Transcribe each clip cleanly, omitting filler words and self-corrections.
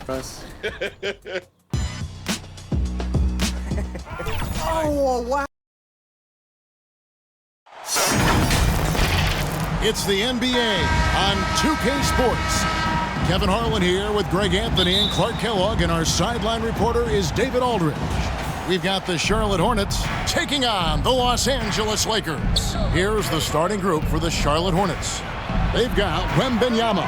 Us. Oh, wow. It's the NBA on 2K Sports. Kevin Harlan here with Greg Anthony and Clark Kellogg, and our sideline reporter is David Aldridge. We've got the Charlotte Hornets taking on the Los Angeles Lakers. Here's the starting group for the Charlotte Hornets. They've got Wembanyama,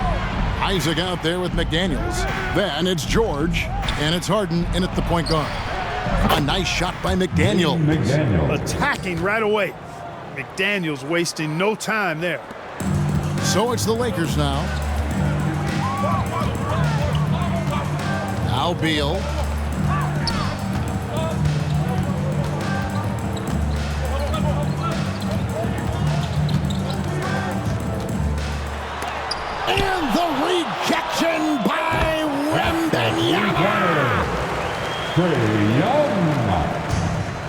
Isaac out there with McDaniels. Then it's George, and it's Harden in at the point guard. A nice shot by McDaniels. Attacking right away. McDaniels wasting no time there. So it's the Lakers now. Now Beal. And the rejection by Wembanyama.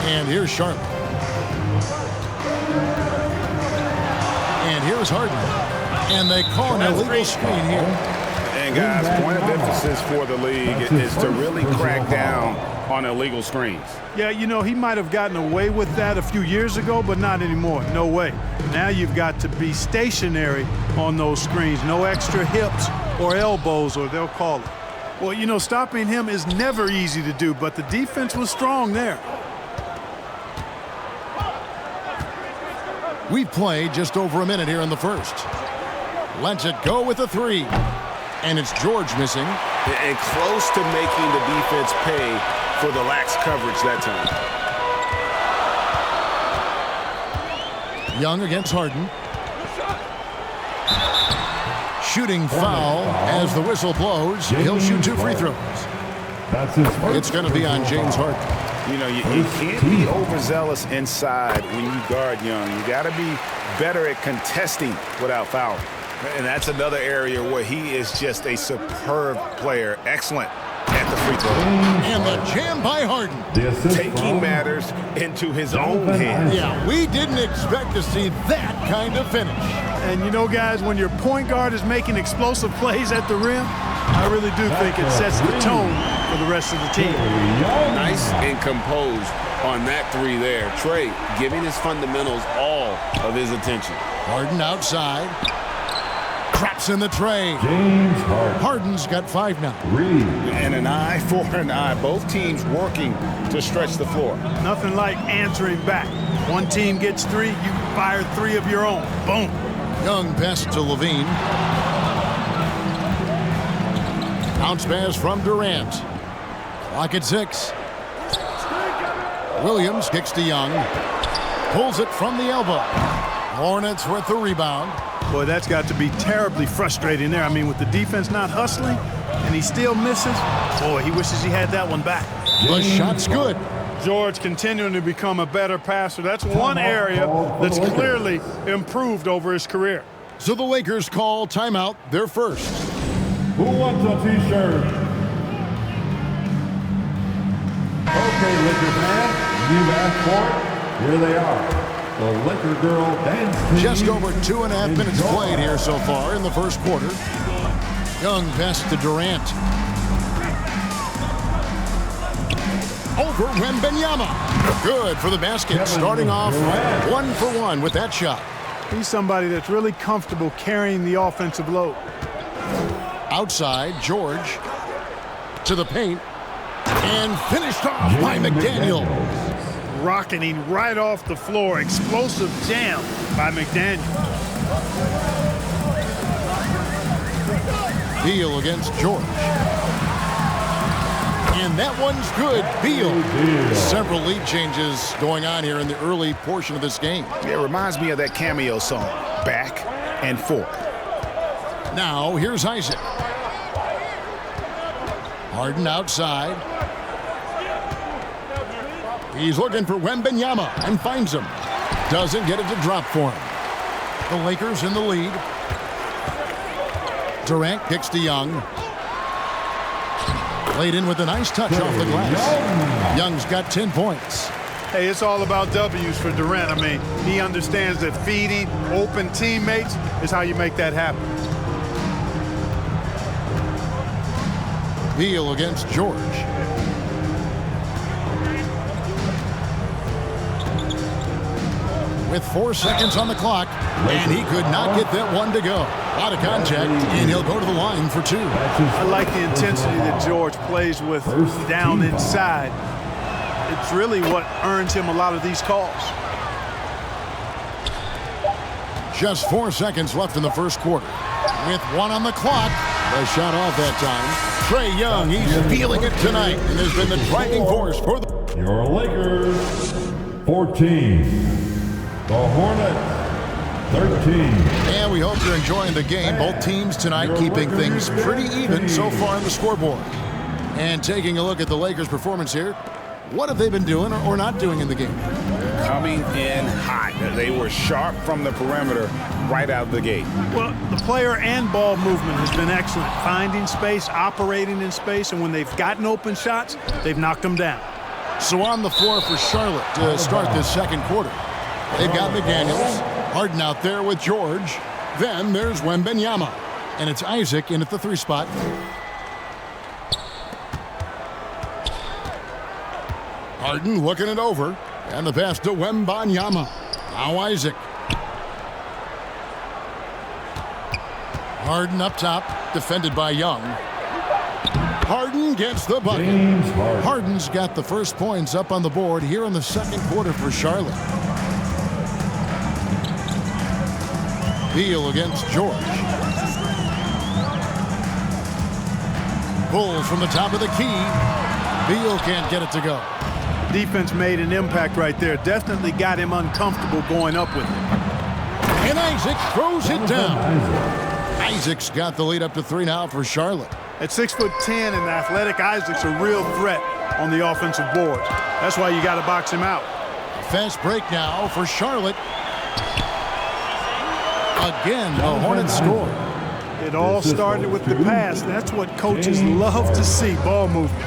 And here's Charlotte. And here's Harden. And they call an illegal screen here. And guys, point of emphasis for the league is to really crack down on illegal screens. Yeah, you know, he might have gotten away with that a few years ago, but not anymore. No way. Now you've got to be stationary on those screens. No extra hips or elbows, or they'll call it. Well, you know, stopping him is never easy to do, but the defense was strong there. We've played just over a minute here in the first. Lets it go with a three. And it's George missing. And close to making the defense pay for the lax coverage that time. Young against Harden. Shooting foul as the whistle blows. He'll shoot 2 free throws. It's going to be on James Harden. You know, you can't be overzealous inside when you guard Young. You got to be better at contesting without fouling. And that's another area where he is just a superb player. Excellent at the free throw. And the jam by Harden. Taking matters into his own hands. Yeah, we didn't expect to see that kind of finish. And you know, guys, when your point guard is making explosive plays at the rim, I really do think it sets the tone for the rest of the team. Nice and composed on that three there. Trey giving his fundamentals all of his attention. Harden outside. Traps in the tray. Harden's got 5 now. And an eye for an eye. Both teams working to stretch the floor. Nothing like answering back. One team gets 3, you fire 3 of your own. Boom. Young pass to Levine. Bounce pass from Durant. Clock at 6. Williams kicks to Young. Pulls it from the elbow. Hornets with the rebound. Boy, that's got to be terribly frustrating there. I mean, with the defense not hustling and he still misses, boy, he wishes he had that one back. The shot's good. George continuing to become a better passer. That's one area that's clearly improved over his career. So the Lakers call timeout, their first. Who wants a t-shirt? Okay, Laker fans, you've asked for it. Here they are. The Laker Girl Dance Team. Just over 2.5 minutes played here so far in the first quarter. Young pass to Durant. Over Wembanyama. Good for the basket. Starting off 1 for 1 with that shot. He's somebody that's really comfortable carrying the offensive load. Outside, George to the paint. And finished off by McDaniels. Rocketing right off the floor. Explosive jam by McDaniels. Beal against George. And that one's good. Beal. Several lead changes going on here in the early portion of this game. It reminds me of that cameo song, Back and Forth. Now, here's Isaac. Harden outside. He's looking for Wembanyama and finds him. Doesn't get it to drop for him. The Lakers in the lead. Durant kicks to Young. Laid in with a nice touch off the glass. Young's got 10 points. Hey, it's all about W's for Durant. I mean, he understands that feeding open teammates is how you make that happen. Beal against George. With 4 seconds on the clock, and he could not get that one to go. Out of contact, and he'll go to the line for 2. I like the intensity that George plays with down inside. It's really what earns him a lot of these calls. Just 4 seconds left in the first quarter. With 1 on the clock, a shot off that time. Trae Young, he's feeling it tonight, and has been the driving force for the... Your Lakers, 14. The Hornets, 13. And we hope you're enjoying the game. Both teams tonight keeping things pretty even so far on the scoreboard. And taking a look at the Lakers' performance here, what have they been doing or not doing in the game? Coming in hot. They were sharp from the perimeter right out of the gate. Well, the player and ball movement has been excellent. Finding space, operating in space, and when they've gotten open shots, they've knocked them down. So on the floor for Charlotte to start this second quarter. They've got McDaniels, Harden out there with George. Then there's Wembanyama. And it's Isaac in at the 3 spot. Harden looking it over. And the pass to Wembanyama. Now Isaac. Harden up top, defended by Young. Harden gets the bucket. Harden's got the first points up on the board here in the second quarter for Charlotte. Beal against George. Pulls from the top of the key. Beal can't get it to go. Defense made an impact right there. Definitely got him uncomfortable going up with it. And Isaac throws it down. Isaac's got the lead up to 3 now for Charlotte. At 6'10" and athletic, Isaac's a real threat on the offensive boards. That's why you got to box him out. Fast break now for Charlotte. Again, the Hornets score. It all started with the pass. That's what coaches love to see, ball movement.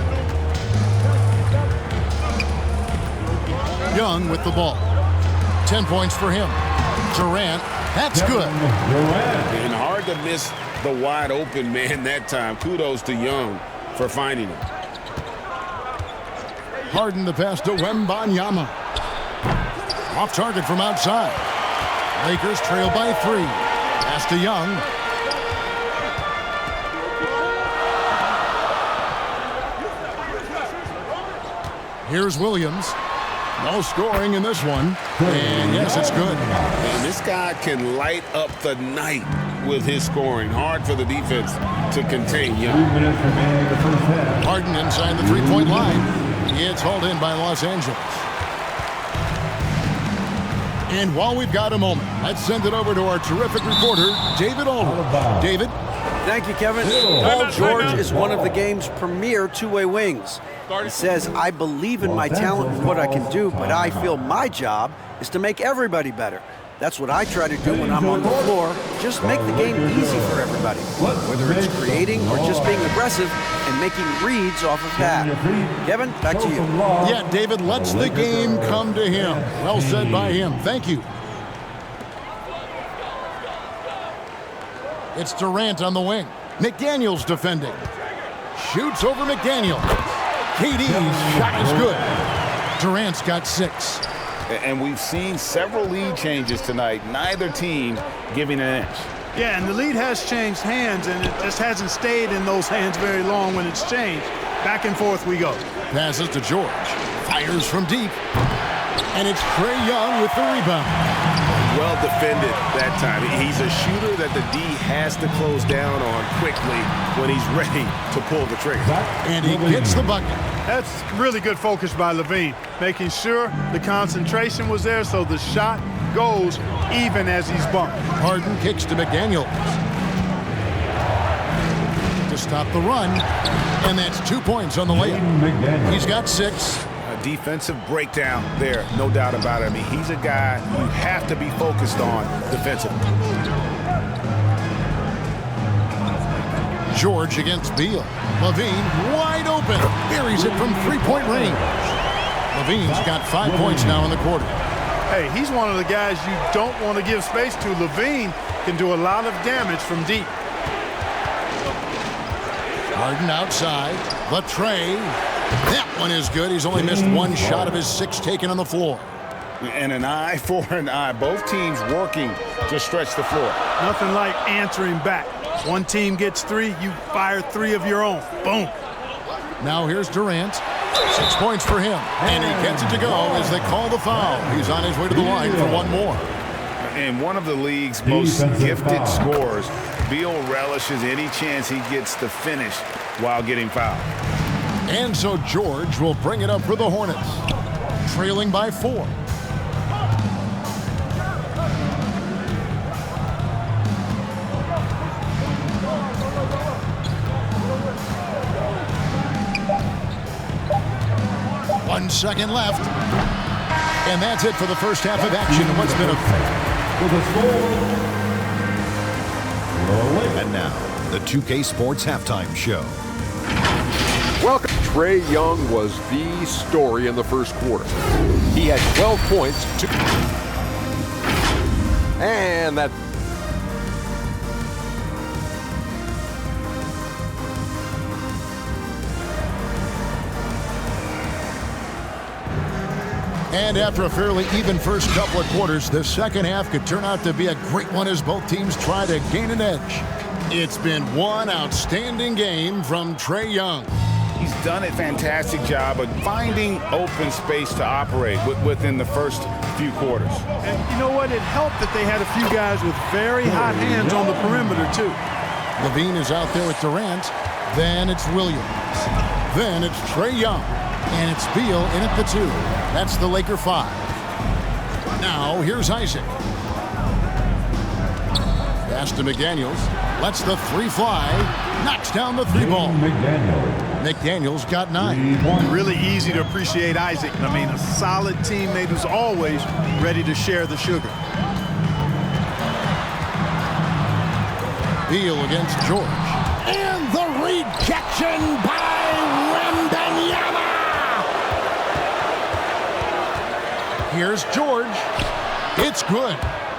Young with the ball. 10 points for him. Durant, that's good. And hard to miss the wide open man that time. Kudos to Young for finding him. Harden the pass to Wembanyama. Off target from outside. Lakers trail by 3. Pass to Young. Here's Williams. No scoring in this one. And yes, it's good. And this guy can light up the night with his scoring. Hard for the defense to contain Young. 3 minutes remaining in the first half. Harden inside the 3-point line. It's hauled in by Los Angeles. And while we've got a moment, let's send it over to our terrific reporter, David Aldridge. David? Thank you, Kevin. Paul George is one of the game's premier two-way wings. He says, I believe in my talent and what I can do, but I feel my job is to make everybody better. That's what I try to do when I'm on the floor. Just make the game easy for everybody, whether it's creating or just being aggressive and making reads off of that. Kevin, back to you. Yeah, David lets the game come to him. Well said by him. Thank you. It's Durant on the wing. McDaniels defending. Shoots over McDaniels. KD's shot is good. Durant's got 6. And we've seen several lead changes tonight. Neither team giving an inch. Yeah, and the lead has changed hands, and it just hasn't stayed in those hands very long when it's changed. Back and forth we go. Passes to George. Fires from deep. And it's Trae Young with the rebound. Well defended that time. He's a shooter that the D has to close down on quickly when he's ready to pull the trigger. And he gets the bucket. That's really good focus by Levine, making sure the concentration was there so the shot goes even as he's bumped. Harden kicks to McDaniels. To stop the run. And that's 2 points on the layup. He's got 6. Defensive breakdown there, no doubt about it. I mean, he's a guy you have to be focused on defensively. George against Beal. Levine wide open. Buries it from 3-point range. Levine's got 5 points now in the quarter. Hey, he's one of the guys you don't want to give space to. Levine can do a lot of damage from deep. Harden outside. The tray. That one is good. He's only missed one shot of his 6 taken on the floor. And an eye for an eye. Both teams working to stretch the floor. Nothing like answering back. One team gets 3, you fire 3 of your own. Boom. Now here's Durant. 6 points for him. And he gets it to go as they call the foul. He's on his way to the line for one more. And one of the league's most gifted scorers, Beal relishes any chance he gets to finish while getting fouled. And so George will bring it up for the Hornets, trailing by 4. One second left. And that's it for the first half of action. What's been And now, the 2K Sports Halftime Show. Welcome. Trae Young was the story in the first quarter. He had 12 points. And that... And after a fairly even first couple of quarters, the second half could turn out to be a great one as both teams try to gain an edge. It's been one outstanding game from Trae Young. He's done a fantastic job of finding open space to operate within the first few quarters. And you know what? It helped that they had a few guys with very hot hands on the perimeter, too. Levine is out there with Durant. Then it's Williams. Then it's Trae Young. And it's Beal in at the 2. That's the Laker 5. Now, here's Isaac. Pass to McDaniels. Lets the 3 fly. Knocks down the 3 ball. McDaniels got 9. Really easy to appreciate Isaac. I mean, a solid teammate who's always ready to share the sugar. Beal against George. And the rejection by Wembanyama. Here's George. It's good.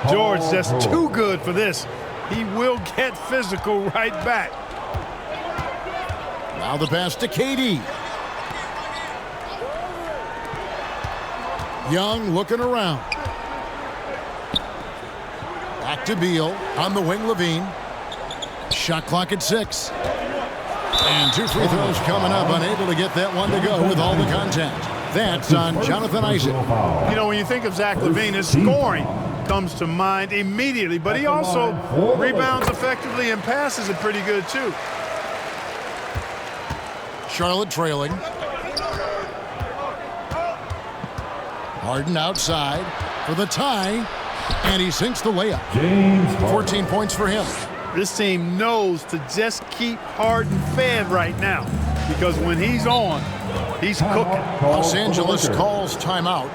George just too good for this. He will get physical right back. Now the pass to KD. Young looking around. Back to Beal. On the wing, Levine. Shot clock at 6. And 2 free throws coming up. Unable to get that one to go with all the contact. That's on Jonathan Isaac. You know, when you think of Zach LaVine, his scoring comes to mind immediately, but he also rebounds effectively and passes it pretty good, too. Charlotte trailing. Harden outside for the tie, and he sinks the layup. 14 points for him. This team knows to just keep Harden fed right now, because when he's on, he's cooking. Los Angeles calls timeout.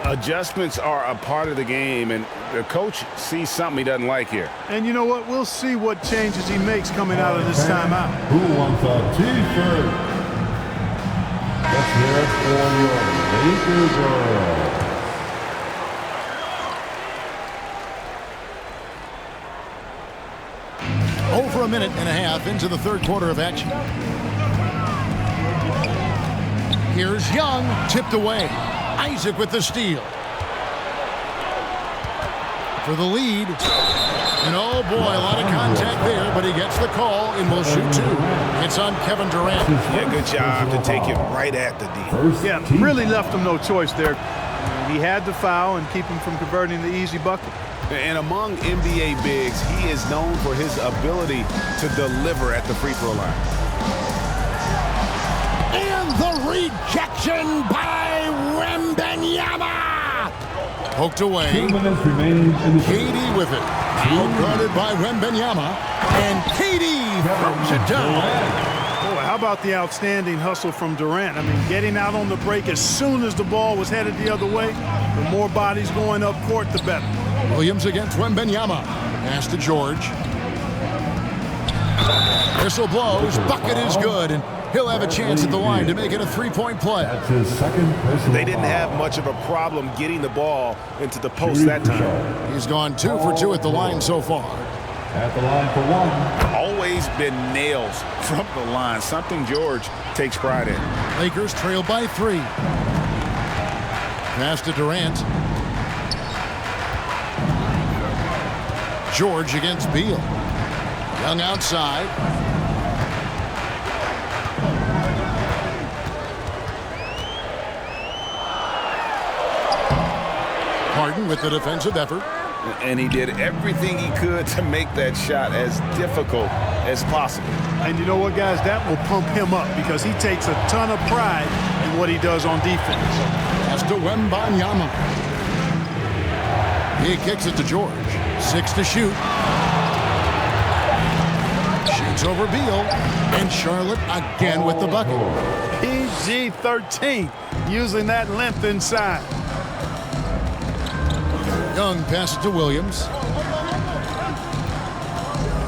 Adjustments are a part of the game, and the coach sees something he doesn't like here. And you know what? We'll see what changes he makes coming out of this timeout. Who wants a T-shirt? Let's hear it for your Laker girl. Over a minute and a half into the third quarter of action. Here's Young, tipped away. Isaac with the steal. For the lead. And oh boy, a lot of contact there, but he gets the call and will shoot 2. It's on Kevin Durant. Yeah, good job to take it right at the D. Yeah, really left him no choice there. He had to foul and keep him from converting the easy bucket. And among NBA bigs, he is known for his ability to deliver at the free throw line. And the rejection by Wembanyama. Poked away. 2 minutes remaining in the KD with it. Out guarded by Wembanyama. And KD throws it down. Boy, how about the outstanding hustle from Durant? I mean, getting out on the break as soon as the ball was headed the other way. The more bodies going up court, the better. Williams against Wembanyama. Pass to George. Whistle blows. Bucket is good. And he'll have a chance at the line to make it a 3-point play. That's his second personal They didn't have foul. much of a problem getting the ball into the post that time. He's gone 2 for 2 at the line so far. At the line for 1. Always always been nails from the line, something George takes pride in. Lakers trail by 3. Pass to Durant. George against Beal. Young outside. Harden with the defensive effort. And he did everything he could to make that shot as difficult as possible. And you know what, guys? That will pump him up because he takes a ton of pride in what he does on defense. Pass to Wembanyama. He kicks it to George. 6 to shoot. Shoots over Beal. And Charlotte again with the bucket. PG-13, using that length inside. Young passes to Williams.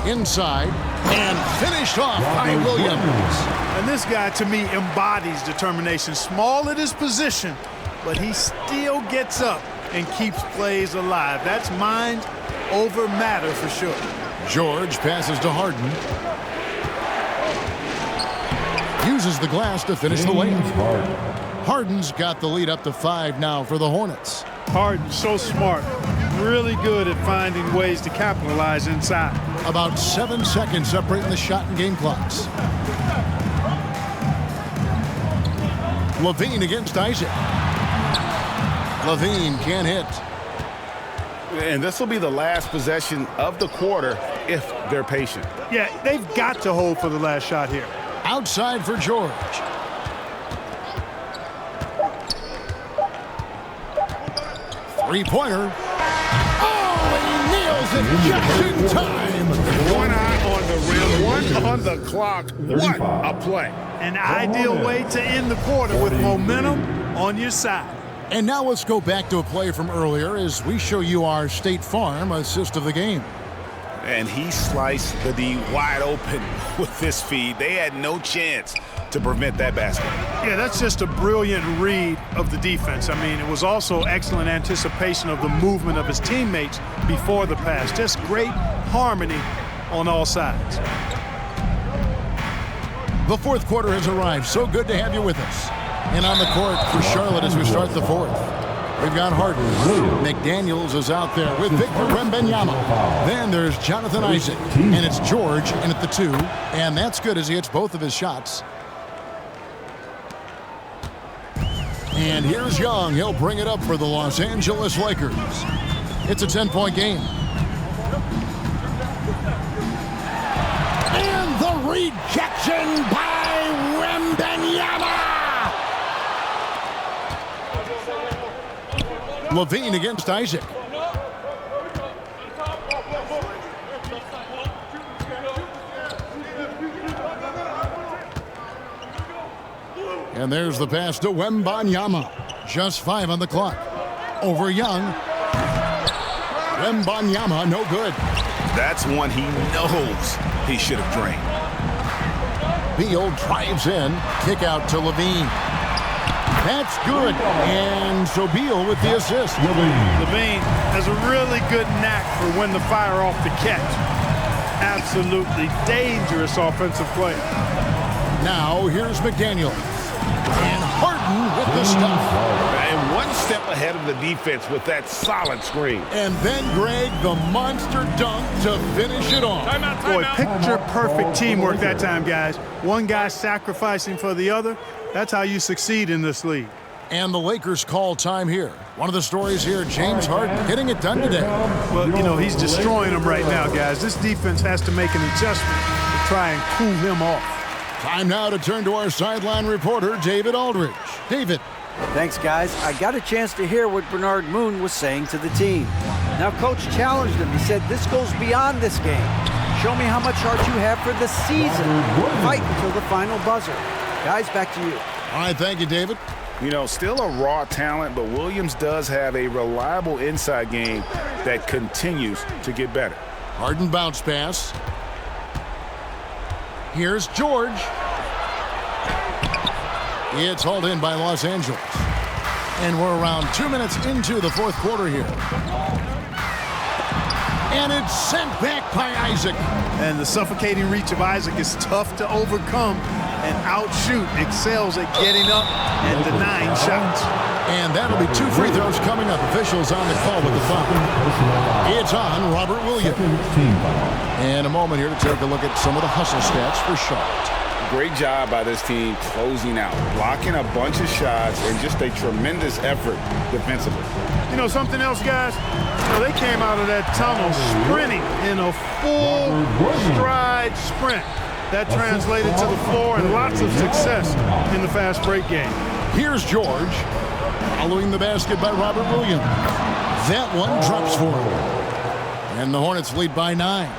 Inside. And finished off by Williams. And this guy, to me, embodies determination. Small at his position, but he still gets up and keeps plays alive. That's mind over matter for sure. George passes to Harden. Uses the glass to finish the layup. Harden's got the lead up to 5 now for the Hornets. Harden, so smart. Really good at finding ways to capitalize inside. About 7 seconds separating the shot and game clocks. Levine against Isaac. Levine can't hit. And this will be the last possession of the quarter if they're patient. Yeah, they've got to hold for the last shot here. Outside for George. Three-pointer. Oh, he nails it just in time. One eye on the rim, one on the clock. What a play. An ideal way to end the quarter with momentum on your side. And now let's go back to a play from earlier as we show you our State Farm assist of the game. And he sliced the D wide open with this feed. They had no chance to prevent that basket. Yeah, that's just a brilliant read of the defense. I mean, it was also excellent anticipation of the movement of his teammates before the pass. Just great harmony on all sides. The fourth quarter has arrived. So good to have you with us. And on the court for Charlotte as we start the fourth. We've got Harden. McDaniels is out there with Victor Wembanyama. Then there's Jonathan Isaac. And it's George in at the 2. And that's good as he hits both of his shots. And here's Young. He'll bring it up for the Los Angeles Lakers. It's a 10-point game. And the rejection by Wembanyama. Levine against Isaac. And there's the pass to Wembanyama. Just 5 on the clock. Over Young. Wembanyama, no good. That's one he knows he should have drained. Beal drives in. Kick out to Levine. That's good. And so Beal with the assist. Levine has a really good knack for when to fire off the catch. Absolutely dangerous offensive play. Now here's McDaniels. And Harden with the stuff. And one step ahead of the defense with that solid screen. And then Greg, the monster dunk to finish it off. Boy, picture-perfect teamwork that time, guys. One guy sacrificing for the other. That's how you succeed in this league. And the Lakers call time here. One of the stories here, James Harden getting it done today. Well, you know, he's destroying them right now, guys. This defense has to make an adjustment to try and cool him off. Time now to turn to our sideline reporter, David Aldridge. David. Thanks, guys. I got a chance to hear what Bernard Moon was saying to the team. Now, Coach challenged him. He said, this goes beyond this game. Show me how much heart you have for the season. Fight until the final buzzer. Guys, back to you. All right, thank you, David. You know, still a raw talent, but Williams does have a reliable inside game that continues to get better. Harden bounce pass. Here's George. It's hauled in by Los Angeles. And we're around 2 minutes into the fourth quarter here. And it's sent back by Isaac. And the suffocating reach of Isaac is tough to overcome, and outshoot excels at getting up and denying shots. And that'll be 2 free throws coming up. Officials on the call with the foul. It's on Robert Williams. And a moment here to take a look at some of the hustle stats for Charlotte. Great job by this team closing out, blocking a bunch of shots, and just a tremendous effort defensively. You know something else, guys? They came out of that tunnel sprinting in a full stride sprint. That translated to the floor and lots of success in the fast break game. Here's George. Following the basket by Robert Williams. That one drops for him. And the Hornets lead by 9.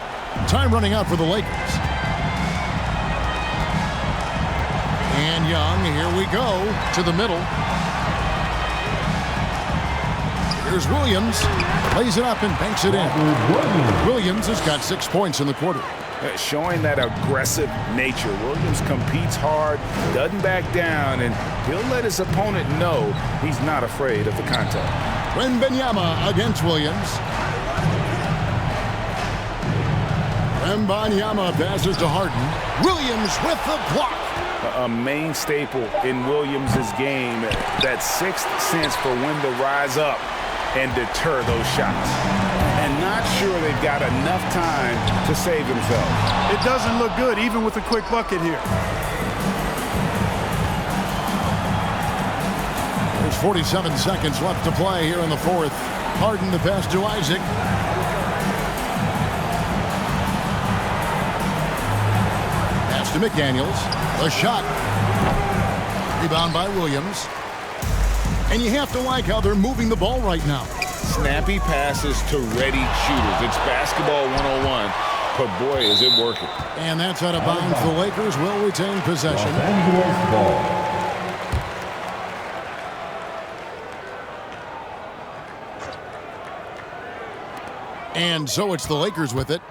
Time running out for the Lakers. And Young, here we go, to the middle. Here's Williams. Plays it up and banks it in. Williams has got 6 points in the quarter. Showing that aggressive nature. Williams competes hard, doesn't back down, and he'll let his opponent know he's not afraid of the contact. Wembanyama against Williams. Wembanyama passes to Harden. Williams with the block. A main staple in Williams' game, that sixth sense for when to rise up and deter those shots. And not sure they've got enough time to save themselves. It doesn't look good, even with a quick bucket here. There's 47 seconds left to play here in the fourth. Harden the pass to Isaac. Pass to McDaniels. A shot. Rebound by Williams. And you have to like how they're moving the ball right now. Snappy passes to ready shooters. It's basketball 101, but boy, is it working. And that's out of bounds. The Lakers will retain possession. And so it's the Lakers with it.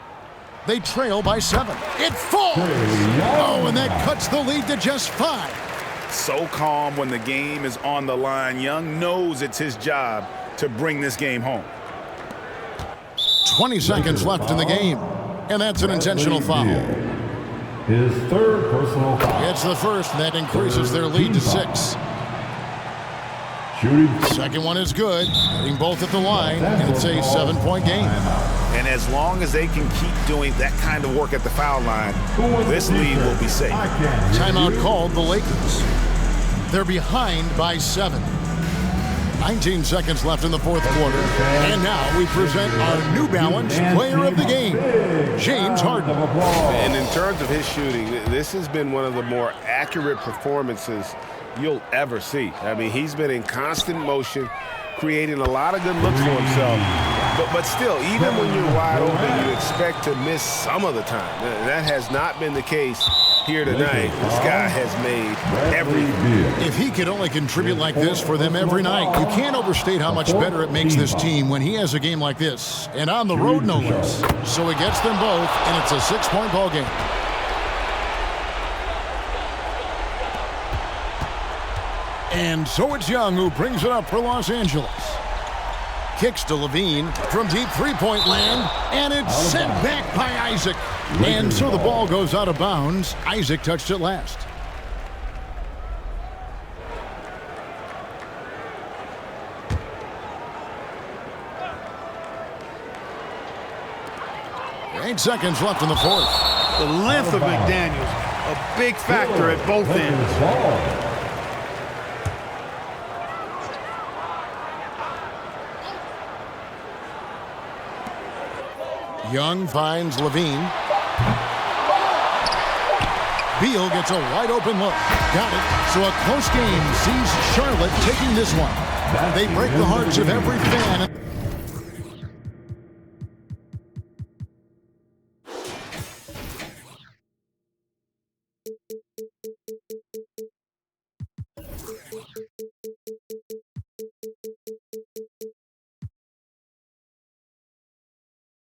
They trail by 7. It falls! Oh, and that cuts the lead to just 5. So calm when the game is on the line. Young knows it's his job to bring this game home. 20 seconds left in the game, and that's an intentional foul. His third personal foul. It's the first, and that increases their lead to 6. Shooting. Second one is good, getting both at the line, and it's a 7-point game. And as long as they can keep doing that kind of work at the foul line, this lead will be safe. Timeout called the Lakers. They're behind by 7. 19 seconds left in the fourth quarter. And now we present our New Balance player of the game, James Harden. And in terms of his shooting, this has been one of the more accurate performances you'll ever see. I mean, he's been in constant motion, creating a lot of good looks for himself. But still, even when you're wide open, you expect to miss some of the time. That has not been the case here tonight. This guy has made everything. If he could only contribute like this for them every night, you can't overstate how much better it makes this team when he has a game like this. And on the road, no less. So he gets them both, and it's a 6-point ball game. And so it's Young who brings it up for Los Angeles. Kicks to Levine from deep three-point land, and it's sent back by Isaac. And so the ball goes out of bounds. Isaac touched it last. Eight seconds left in the fourth. The length of McDaniels, a big factor at both ends. Young finds Levine. Beal gets a wide open look. Got it. So a close game sees Charlotte taking this one. They break the hearts of every fan.